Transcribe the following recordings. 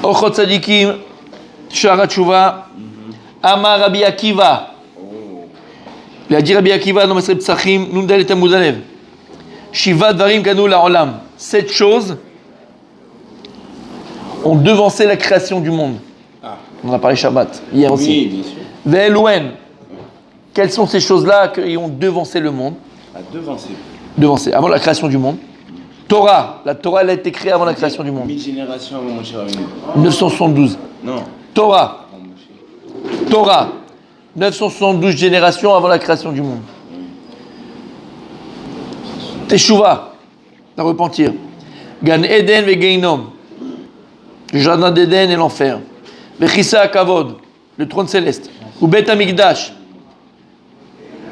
Ochot Tzadikim, Shara Tshuva, Amar Rabbi Akiva. Il a dit Rabbi Akiva dans Masreb Psachim, Nundal et Amud Alev. Shiva Dvarim Kanu La'olam. 7 choses ont devancé la création du monde. On a parlé Shabbat hier aussi. Oui, bien sûr. Ve'elouen. Quelles sont ces choses-là qui ont devancé le monde? Devancé, avant la création du monde. Torah. La Torah, elle a été créée avant la création du monde. 1000 générations avant Moshe Rabbeinu. 972. Non. Torah. Avant Moshe. Torah. 972 générations avant la création du monde. Teshuvah. La repentir. Gan Eden ve Geinom. Le jardin d'Éden et l'enfer. Vechissa Kavod. Le trône céleste. Ou Bet Amikdash.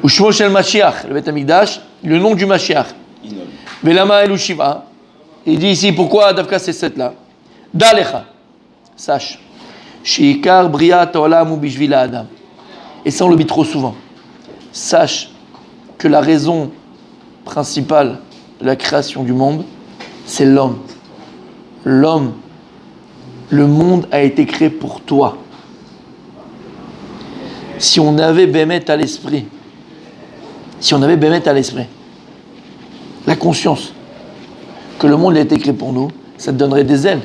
Ou Shmo Shel Mashiach. Le Bet Amikdash. Le nom du Mashiach. Velama El Shiva. Il dit ici pourquoi Davka ces 7 là. Dalecha. Sache. Sheikar Briat Olam ou Bishvila Adam. Et ça on le dit trop souvent. Sache que la raison principale de la création du monde, c'est l'homme. L'homme. Le monde a été créé pour toi. Si on avait Bémet à l'esprit, la conscience que le monde a été créé pour nous, ça te donnerait des ailes.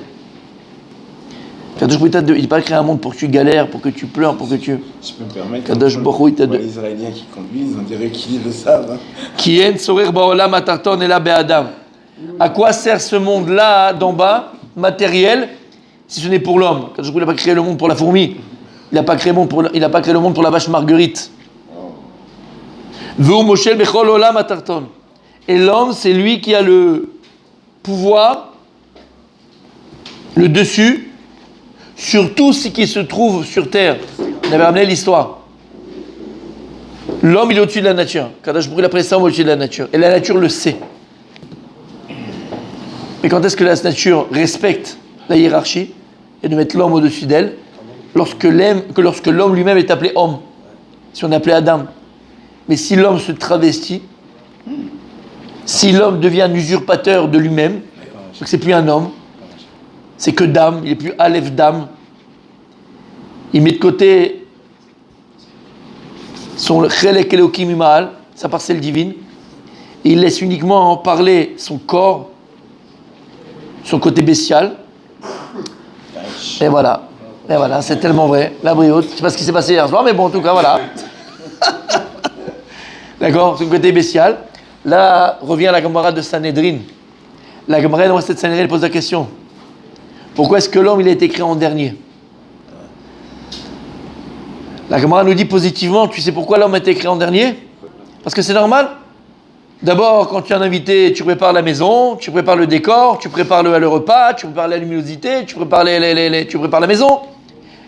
Il n'est pas créé un monde pour que tu galères, pour que tu pleures, pour que tu... Je peux me permettre, Kadosh Baruch Hu, les Israéliens qui conduisent, on dirait qu'ils le savent. Qui en sorir ba'olam atarton et la be'adam. À quoi sert ce monde-là d'en bas, matériel, si ce n'est pour l'homme? Kadosh Baruch Hu, il n'a pas créé le monde pour la fourmi. Il n'a pas créé le monde pour la vache Marguerite. V'hu moshel bechol olam atarton. Et l'homme, c'est lui qui a le pouvoir, le dessus, sur tout ce qui se trouve sur terre. On avait ramené l'histoire. L'homme, il est au-dessus de la nature. Kadosh Baruch Hu, il appelle ça au-dessus de la nature. Et la nature le sait. Mais quand est-ce que la nature respecte la hiérarchie et de mettre l'homme au-dessus d'elle? Lorsque l'homme lui-même est appelé homme. Si on est appelé Adam. Mais si l'homme se travestit, si l'homme devient un usurpateur de lui-même, donc c'est plus un homme, c'est que Dam, il n'est plus Aleph Dam. Il met de côté son Chelek Elokim Imaal, sa parcelle divine, et il laisse uniquement parler son corps, son côté bestial. Et voilà, c'est tellement vrai. La brioche, je ne sais pas ce qui s'est passé hier soir, mais bon, en tout cas, voilà. D'accord, son côté bestial. Là, revient la Gemara de Sanhedrin. La Gemara dans cette Sanhedrin, elle pose la question. Pourquoi est-ce que l'homme, il a été créé en dernier? La Gemara nous dit positivement, tu sais pourquoi l'homme a été créé en dernier? Parce que c'est normal. D'abord, quand tu es un invité, tu prépares la maison, tu prépares le décor, tu prépares le repas, tu prépares la luminosité, tu prépares tu prépares la maison.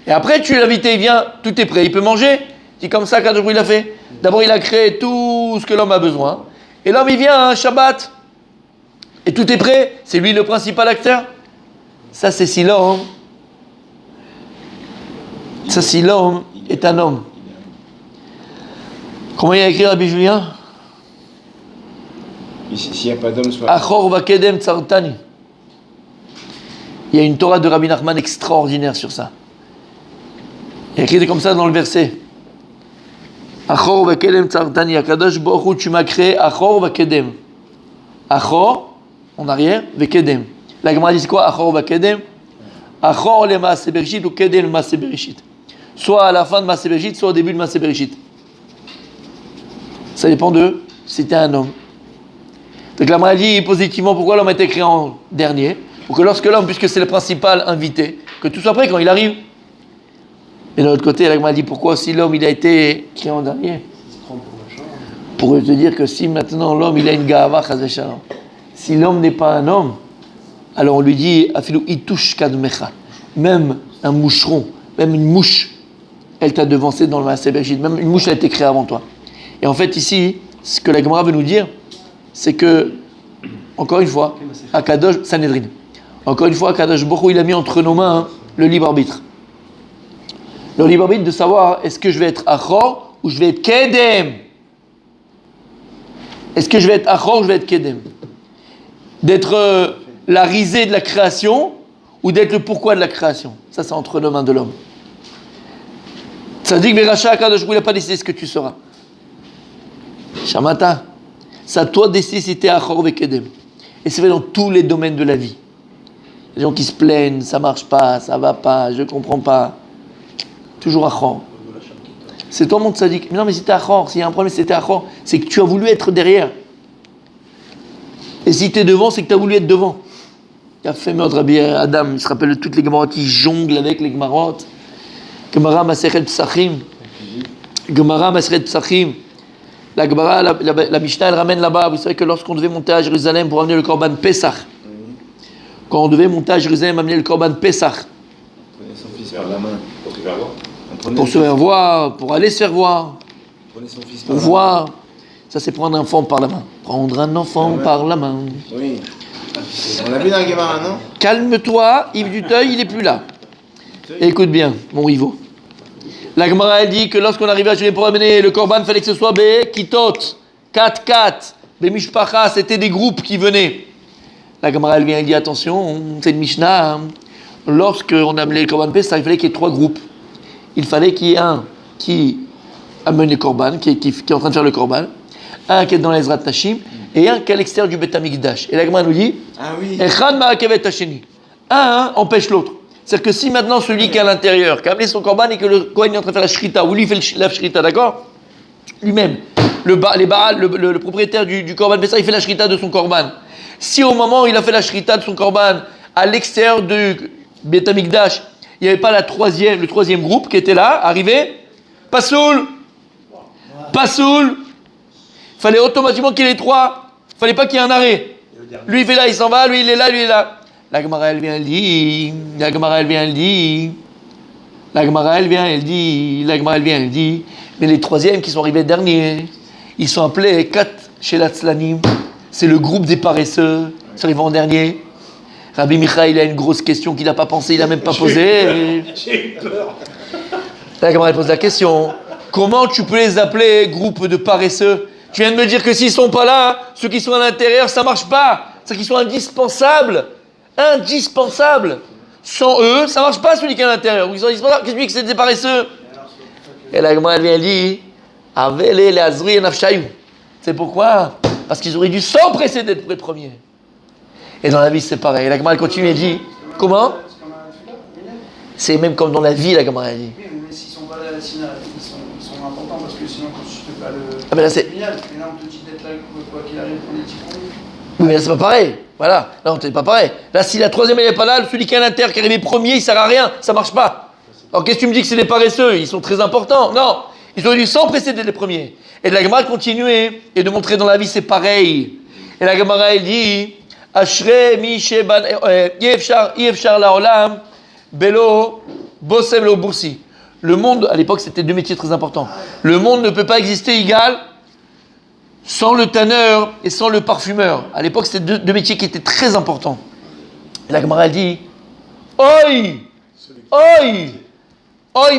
Et après, l'invité, il vient, tout est prêt, il peut manger. C'est comme ça qu'Akadosh Baruch Hu, il a fait. D'abord, il a créé tout ce que l'homme a besoin. Et l'homme, il vient un Shabbat. Et tout est prêt. C'est lui le principal acteur. Ça, c'est si l'homme. Ça, si l'homme est un homme. Comment il a écrit Rabbi Julien? S'il n'y a pas d'homme, soit... Achor vakedem tsartani. Il y a une Torah de Rabbi Nachman extraordinaire sur ça. Il a écrit comme ça dans le verset. Achor vakedem tsartani. Akadosh Baruch Hu, tu m'as créé Achor vakedem. Achor, en arrière, vakedem. La Gemara dit c'est quoi Achor vakedem? Achor le Maaseh Bereshit ou kedem le Maaseh Bereshit. Soit à la fin de Maaseh Bereshit, soit au début de Maaseh Bereshit. Ça dépend de si tu es un homme. Donc la Gemara dit positivement pourquoi l'homme a été créé en dernier. Pour que lorsque l'homme, puisque c'est le principal invité, que tout soit prêt quand il arrive. Et de l'autre côté, la Gemara dit pourquoi si l'homme il a été créé en dernier. Pour te dire que si maintenant l'homme il a une ga'ava, si l'homme n'est pas un homme, alors on lui dit afilou itush kadmecha, même un moucheron, même une mouche, elle t'a devancé dans le Maaseh Bereshit, même une mouche a été créée avant toi. Et en fait ici, ce que la Gemara veut nous dire, c'est que, encore une fois, Akadosh Sanhedrin, encore une fois, Akadosh Baruch Hu, il a mis entre nos mains le libre arbitre. Le libre arbitre de savoir est-ce que je vais être Achor ou je vais être Kedem. Est-ce que je vais être Achor ou je vais être Kedem? D'être la risée de la création ou d'être le pourquoi de la création. Ça, c'est entre les mains de l'homme. Tzadik Veracha, Akadosh Baruch Hu, il n'a pas décidé ce que tu seras. Shamata, c'est à toi de décider si tu es Achor Vekedem. Et c'est vrai dans tous les domaines de la vie. Les gens qui se plaignent, ça marche pas, ça va pas, je comprends pas. Toujours Achor. C'est toi mon tzaddik. Mais non, mais si t'es Achor, s'il y a un problème, c'est Achor, c'est que tu as voulu être derrière. Et si t'es devant, c'est que tu as voulu être devant. Il a fait meurtre Rabbi Adam, il se rappelle de toutes les Gemarot, il jongle avec les Gemarot. Gemara Masechet Psachim. Gemara Masechet Psachim. La Gemara, la Mishnah, elle ramène là-bas. Vous savez que lorsqu'on devait monter à Jérusalem pour amener le Korban Pesach, quand on devait monter à Jérusalem amener le Korban Pesach, Prenez son fils par la main. Pour se faire voir. pour se faire voir, pour aller se faire voir, Prenez son fils pour par voir. Ça, c'est prendre un enfant par la main. Prendre un enfant par la main. Oui. On l'a vu dans la Gemara, non? Calme-toi, Yves Duteuil, il n'est plus là. Écoute bien, mon Ivo. La Gemara, elle dit que lorsqu'on arrivait à Jérusalem pour amener le Korban, il fallait que ce soit Kitot, 4-4, Mishpacha, c'était des groupes qui venaient. La Gemara, elle vient et dit attention, c'est une Mishnah. Lorsqu'on amenait le Korban Pesach, il fallait qu'il y ait 3 groupes. Il fallait qu'il y ait un qui amène le Korban, qui est en train de faire le Korban, un qui est dans les Ezrat Nashim, et un qui est à l'extérieur du Beth Amikdash. Et la Gemara nous dit Ah oui. Echad ma'akevet hasheni. Un empêche l'autre. C'est-à-dire que si maintenant celui qui est à l'intérieur, qui a amené son korban et que le Kohen est en train de faire la shrita, ou lui il fait la shrita, d'accord? Lui-même, le propriétaire du korban Pessah, il fait la shrita de son korban. Si au moment où il a fait la shrita de son korban, à l'extérieur du Beth Amikdash, il n'y avait pas le troisième groupe qui était là, arrivé, Pasoul. Il fallait automatiquement qu'il y ait les 3. Il ne fallait pas qu'il y ait un arrêt. Lui il fait là, il s'en va, lui il est là, lui il est là. La Gemara elle vient, elle dit. Mais les 3e qui sont arrivés derniers, ils sont appelés Kat Shelatzlanim. C'est le groupe des paresseux. Ils sont arrivés en dernier. Rabbi Michael, il a une grosse question qu'il n'a pas pensé, il n'a même pas posé. J'ai eu peur. La Gemara elle pose la question. Comment tu peux les appeler groupe de paresseux? Tu viens de me dire que s'ils sont pas là, ceux qui sont à l'intérieur, ça marche pas. C'est qu'ils sont indispensables. Sans eux, ça marche pas celui qui est à l'intérieur. Ils sont indispensables. Qu'est-ce que tu dis que c'est des paresseux? Et la Gemara vient dire Avele le azri nafshayou. C'est pourquoi? Parce qu'ils auraient dû s'empresser d'être les premiers. Et dans la vie, c'est pareil. La Gemara elle continue et dit comment? C'est même comme dans la vie, la Gemara elle dit. Oui, mais s'ils sont pas là, ils sont importants parce que sinon, quand tu fais pas le. Ah, mais là, c'est. Génial, mais là, on te dit d'être là, quoi qu'il arrive, on est dit. Oui, mais là, c'est pas pareil. Voilà. Non, c'est pas pareil. Là, si la 3e, elle n'est pas là, celui qui est à l'intérieur, qui est arrivé premier, il sert à rien. Ça marche pas. Alors, qu'est-ce que tu me dis que c'est des paresseux? Ils sont très importants. Non. Ils ont dû s'empresser d'être les premiers. Et la Gemara continuer et de montrer dans la vie, c'est pareil. Et la Gemara, elle dit Ashre mi sheban yefshar laolam belo bosem lo boursi. Le monde, à l'époque, c'était 2 métiers très importants. Le monde ne peut pas exister égal sans le tanneur et sans le parfumeur. À l'époque, c'était 2 métiers qui étaient très importants. Et la Gemara, elle dit Oi,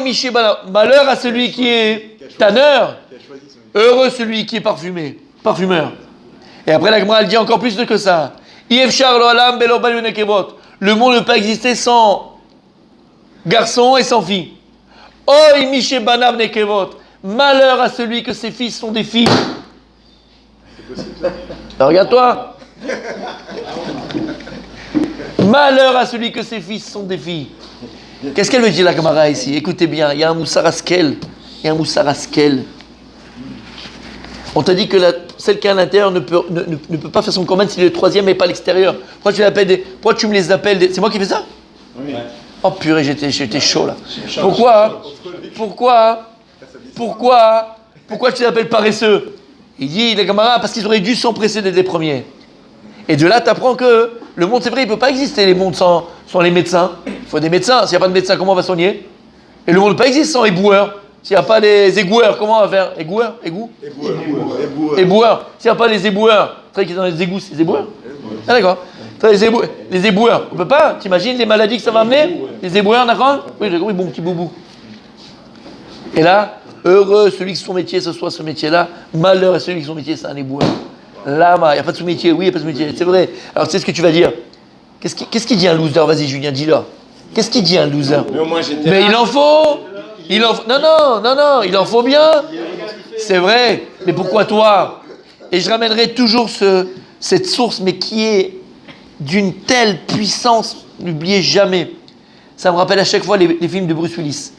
Michébana, malheur à celui qui est tanneur, heureux celui qui est parfumeur. Et après, la Gemara, elle dit encore plus que ça. Le monde ne peut pas exister sans garçon et sans fille. Oi, Michébana, malheur à celui que ses fils sont des filles. Alors, regarde-toi. Malheur à celui que ses fils sont des filles. Qu'est-ce qu'elle veut dire la Gemara ici? Écoutez bien, il y a un moussar askel. On t'a dit que celle qui est à l'intérieur ne peut pas faire son commande s'il est le 3e et pas l'extérieur. Pourquoi tu me les appelles C'est moi qui fais ça? Oui. Oh purée, j'étais chaud là. Pourquoi tu les appelles paresseux? Il dit, les camarades, parce qu'ils auraient dû s'empresser d'être les premiers. Et de là, tu apprends que le monde, c'est vrai, il ne peut pas exister, les mondes sans les médecins. Il faut des médecins. S'il n'y a pas de médecins, comment on va soigner? Et le monde ne peut pas exister sans éboueurs. S'il n'y a pas les égoueurs, comment on va faire? Éboueurs. S'il n'y a pas les éboueurs, tu sais qu'ils sont dans les égouts, c'est les éboueurs? Ah d'accord. Les éboueurs, on ne peut pas? T'imagines les maladies que ça va amener? Les éboueurs, d'accord? Oui, j'ai compris, bon petit boubou. Et là, heureux celui qui son métier, ce soit ce métier-là. Malheur à celui qui son métier, c'est un éboueur. Lama, il n'y a pas de sous-métier. Oui, il n'y a pas de sous-métier. C'est vrai. Alors, tu sais ce que tu vas dire? Qu'est-ce qu'il dit un loser? Vas-y, Julien, dis-le. Qu'est-ce qu'il dit un loser? Mais au moins j'étais. Mais il en faut. Non, il en faut bien. C'est vrai. Mais pourquoi toi? Et je ramènerai toujours cette source, mais qui est d'une telle puissance, n'oubliez jamais. Ça me rappelle à chaque fois les films de Bruce Willis.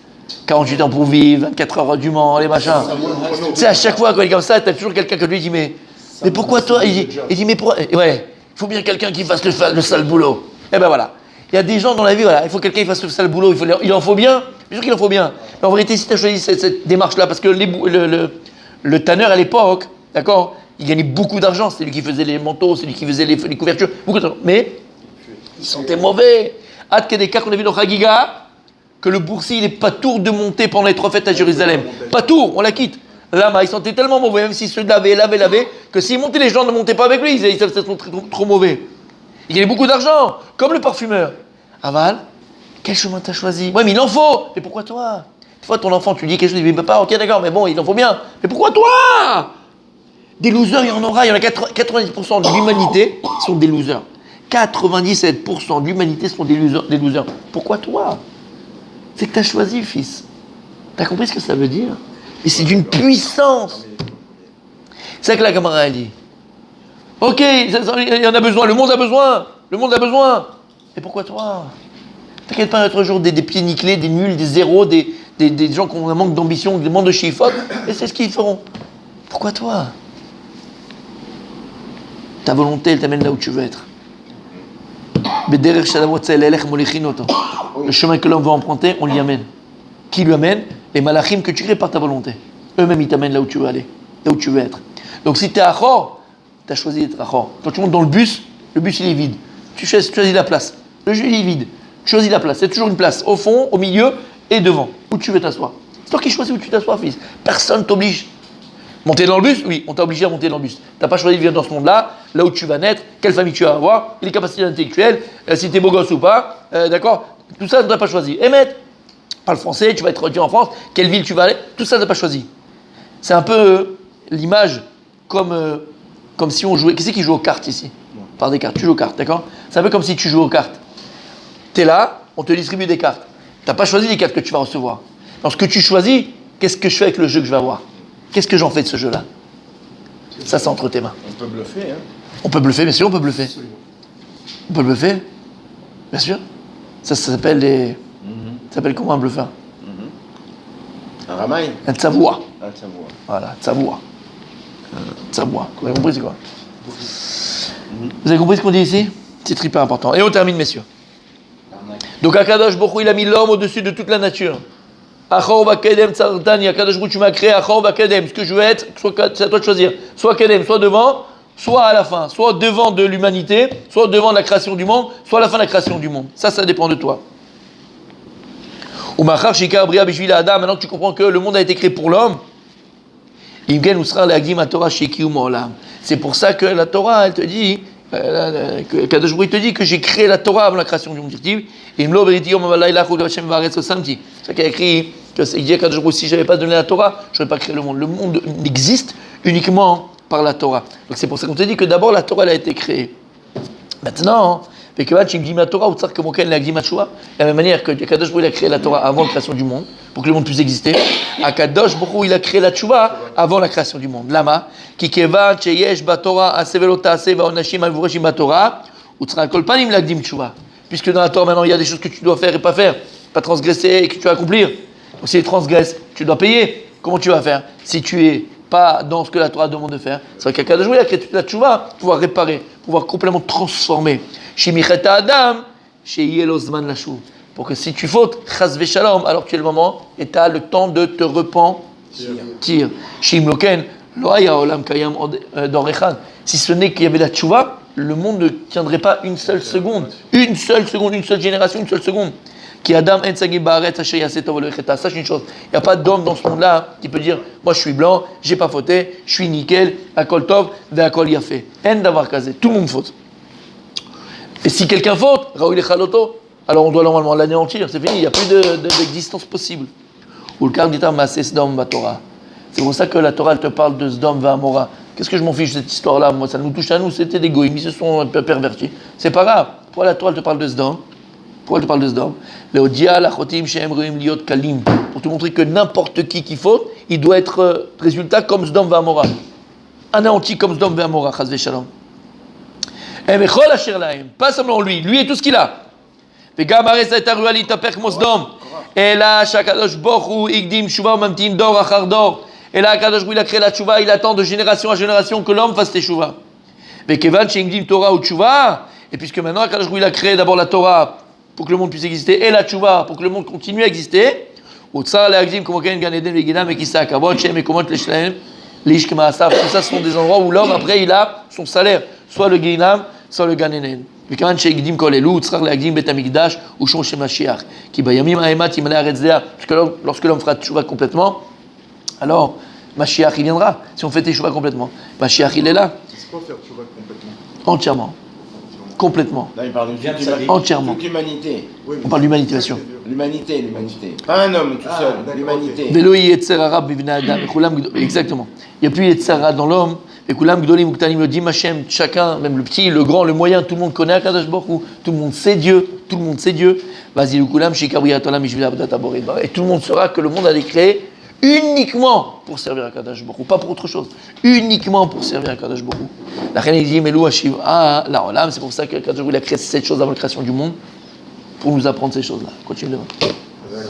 48 ans pour vivre, 24 heures du Mans, les machins. Tu sais, à chaque fois, quand il est comme ça, t'as toujours quelqu'un qui lui dit, mais pourquoi toi? Il dit, mais pourquoi? Ouais, il faut bien quelqu'un qui fasse le sale boulot. Et ben voilà. Il y a des gens dans la vie, voilà, il faut quelqu'un qui fasse le sale boulot, il en faut bien, bien sûr qu'il en faut bien. Mais en vérité, si tu as choisi cette démarche-là, parce que le tanneur à l'époque, d'accord, il gagnait beaucoup d'argent, c'est lui qui faisait les manteaux, c'est lui qui faisait les couvertures, beaucoup d'argent. Mais il sentait mauvais. Hâte qu'il y ait des cas qu'on a vu dans Chagiga, que le boursier, il n'est pas tour de monter pendant les 3 fêtes à Jérusalem. Pas tour, on la quitte. Là, il sentait tellement mauvais, même s'il se lavait, que s'il montait, les gens ne montaient pas avec lui, ils savaient que c'était trop mauvais. Il gagnait beaucoup d'argent, comme le parfumeur. Aval, quel chemin t'as choisi? Ouais, mais il en faut. Mais pourquoi toi? Des fois, ton enfant, tu lui dis quelque chose, il dit, papa, ok, d'accord, mais bon, il en faut bien. Mais pourquoi toi? Des losers, il y en aura. Il y en a 90% de l'humanité sont des losers. 97% de l'humanité sont des losers. Pourquoi toi? C'est que tu as choisi, fils. Tu as compris ce que ça veut dire? Et c'est d'une puissance. C'est ça que la camarade a dit. Ok, il y en a besoin, le monde a besoin. Et pourquoi toi? T'inquiète pas, l'autre jour, des pieds nickelés, des nuls, des zéros, des gens qui ont un manque d'ambition, des manques de chiffres, et c'est ce qu'ils feront. Pourquoi toi? Ta volonté, elle t'amène là où tu veux être. Le chemin que l'homme va emprunter, on l'y amène. Qui lui amène? Les malachim que tu crées par ta volonté. Eux-mêmes, ils t'amènent là où tu veux aller, là où tu veux être. Donc si tu es à Achor, tu as choisi d'être à Achor. Quand tu montes dans le bus il est vide. Tu choisis la place. Le jeu, il est vide. Tu choisis la place. C'est toujours une place, au fond, au milieu et devant, où tu veux t'asseoir. C'est toi qui choisis où tu t'assois, fils. Personne t'oblige. Monter dans le bus? Oui, on t'a obligé à monter dans le bus. Tu n'as pas choisi de vivre dans ce monde-là, là où tu vas naître, quelle famille tu vas avoir, les capacités intellectuelles, si tu es beau gosse ou pas, d'accord? Tout ça, tu n'as pas choisi. Émettre, parle français, tu vas être retiré en France, quelle ville tu vas aller, tout ça, tu n'as pas choisi. C'est un peu l'image comme si on jouait. Qui c'est qui joue aux cartes ici? Par des cartes, tu joues aux cartes, d'accord? C'est un peu comme si tu joues aux cartes. Tu es là, on te distribue des cartes. Tu n'as pas choisi les cartes que tu vas recevoir. Alors, ce que tu choisis, qu'est-ce que je fais avec le jeu que je vais avoir? Qu'est-ce que j'en fais de ce jeu-là? Ça, c'est entre tes mains. On peut bluffer, hein? On peut bluffer, bien sûr, on peut bluffer. On peut bluffer, bien sûr. Ça s'appelle des. Ça s'appelle comment un bluffeur? Un ramaille? Un tsavoua. Un tsavoua. Voilà, tsavoua. Tsavoua. Vous avez compris, c'est quoi? Vous avez compris ce qu'on dit ici? C'est hyper important. Et on termine, messieurs. Donc, Akadosh Baruch Hu, il a mis l'homme au-dessus de toute la nature. Achor vakedem tsartani, Akadosh Baruch Hu, tu m'as créé Achor vakedem. Ce que je veux être, c'est à toi de choisir. Soit kedem, soit devant, soit à la fin. Soit devant de l'humanité, soit devant la création du monde, soit à la fin de la création du monde. Ça dépend de toi. Ou machar shikar bria bishvil adam, maintenant que tu comprends que le monde a été créé pour l'homme, imken usra leagdim haTorah shekiu ma'olam. C'est pour ça que la Torah, elle te dit, Kadosh Baruch Hu te dit que j'ai créé la Torah avant la création du monde. Imlo beriti yom halayla chol Hashem va'aretz osamti. C'est ça qui a écrit que il dit à Kadosh Baruch Hu, si j'avais pas donné la Torah, je n'aurais pas créé le monde. Le monde n'existe uniquement par la Torah. Donc c'est pour ça qu'on te dit que d'abord la Torah elle a été créée. Maintenant, de la même manière que Kadosh Baruch Hu a créé la Torah avant la création du monde, pour que le monde puisse exister, Kadosh Baruch Hu il a créé la Tchouva avant la création du monde. Lama, ki kevan sheyesh baTorah asevelo ta'aseh va'onashim alvureshim baTorah, utzra kol panim lagdim Tchouva. Puisque dans la Torah maintenant il y a des choses que tu dois faire et pas faire, pas transgresser et que tu dois accomplir. Donc si tu transgresses, tu dois payer. Comment tu vas faire si tu es pas dans ce que la Torah demande de faire? C'est vrai qu'Akadosh Baruch Hu a créé toute la Tchouva pour pouvoir réparer, pour pouvoir complètement transformer. Shimicheta Adam, Sheyelo Zman Lashuv. Pour que si tu fautes, Chas Veshalom, alors tu es le moment et tu as le temps de te repentir. Shimloken, Loaya Olam Kayam Dorechad. Si ce n'est qu'il y avait la Tchouva, le monde ne tiendrait pas une seule seconde. Une seule génération, une seule seconde. Qui Adam en Sagi Baaret, Asher Yasetov Olecheta. Sache une chose, il n'y a pas d'homme dans ce monde-là qui peut dire moi je suis blanc, j'ai pas fauté, je suis nickel, Akol Tov, Ve'akol Yafé. En Davar Kazé. Tout le monde faute. Et si quelqu'un faute, Raoul Echaloto, alors on doit normalement l'anéantir, c'est fini, il n'y a plus d'existence possible. Ou le Kardita Maaseh Sdom Batorah. C'est pour ça que la Torah elle te parle de Sdom Va'amora. Qu'est-ce que je m'en fiche de cette histoire-là? Moi, ça nous touche à nous, c'était des goïms, ils se sont pervertis. C'est pas grave. Pourquoi la Torah te parle de Sdom? Pourquoi elle te parle de Sdom? Leodia lachotim shehem ruim liot kalim. Pour te montrer que n'importe qui faute, il doit être résultat comme Sdom ve'Amora. Anéanti comme Sdom ve'Amora, chas v'shalom. Et mechol asher lahem. Pas seulement lui et tout ce qu'il a. וגם הרי הייתה ראויה להתהפך כמו סדום, אלא שהקדוש ברוך הוא הקדים תשובה וממתין דור אחר דור, אלא הקדוש ברוך הוא יקרא לתשובה, il attend de génération à génération que l'homme fasse תשובה. וכיוון שהקדים תורה ותשובה, et puisque maintenant הקדוש ברוך הוא a créé d'abord la Torah pour que le monde puisse exister, et la תשובה pour que le monde continue à exister, הוא צריך להקדים כמו כן גן עדן וגיהינום וכיסא הכבוד, שהם מקומות לשלהם לאיש כמעשיו. Tout ça, ce sont des endroits où l'homme après il a son salaire, soit le גיהינום, soit le גן עדן. וכיוון שהקדים כל אלו, צריך להקדים בית המקדש ושמו של משיח. כי בימים האמת ימלא הארץ דעה, lorsque l'homme fera teshuvah complètement, alors Mashiach il viendra, si on fait teshuvah complètement. Mashiach il est là. C'est quoi faire teshuvah complètement? Entièrement. Complètement. Là, il parle de entièrement. toute l'humanité. Oui, On parle d'humanité, bien sûr. L'humanité. Pas un homme tout seul, l'humanité. Velo yetzer hara bivnei adam, exactement. Il n'y a plus yetzer hara dans l'homme. Et Kulam Gdolim Uktanim le dit Machem, chacun, même le petit, le grand, le moyen, tout le monde connaît Akadosh Baruch Hu, tout le monde sait Dieu, Vas-y, le Kulam Shikabriyatolam Ishvila Abdata Boreba. Et tout le monde saura que le monde a été créé uniquement pour servir Akadosh Baruch Hu, pas pour autre chose, uniquement pour servir Akadosh Baruch Hu. La reine dit Melou Hashiva, la Olam, c'est pour ça que Akadosh Baruch Hu a créé cette chose avant la création du monde, pour nous apprendre ces choses-là. Continue devant.